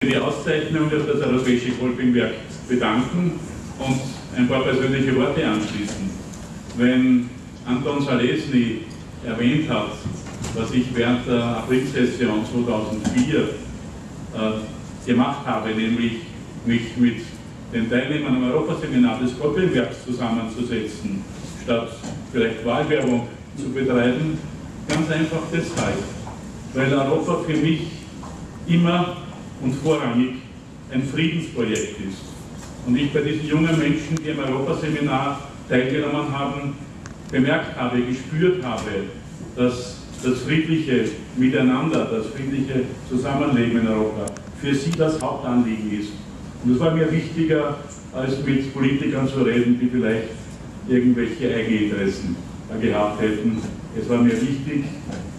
Die Auszeichnung durch das Europäische Kolpingwerk bedanken und ein paar persönliche Worte anschließen. Wenn Anton Zalesny erwähnt hat, was ich während der Aprilsession 2004 gemacht habe, nämlich mich mit den Teilnehmern am Europaseminar des Kolpingwerks zusammenzusetzen, statt vielleicht Wahlwerbung zu betreiben, ganz einfach deshalb, weil Europa für mich immer und vorrangig ein Friedensprojekt ist. Und ich bei diesen jungen Menschen, die am Europaseminar teilgenommen haben, bemerkt habe, gespürt habe, dass das friedliche Miteinander, das friedliche Zusammenleben in Europa für sie das Hauptanliegen ist. Und es war mir wichtiger, als mit Politikern zu reden, die vielleicht irgendwelche Eigeninteressen gehabt hätten. Es war mir wichtig,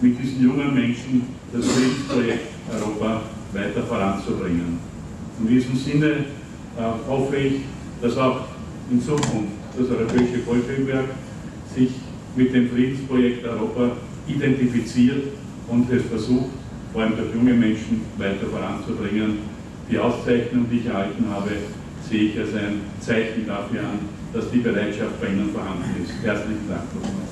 mit diesen jungen Menschen das Friedensprojekt Europa weiter voranzubringen. In diesem Sinne hoffe ich, dass auch in Zukunft das Europäische Kolpingwerk sich mit dem Friedensprojekt Europa identifiziert und es versucht, vor allem durch junge Menschen weiter voranzubringen. Die Auszeichnung, die ich erhalten habe, sehe ich als ein Zeichen dafür an, dass die Bereitschaft bei Ihnen vorhanden ist. Herzlichen Dank nochmals.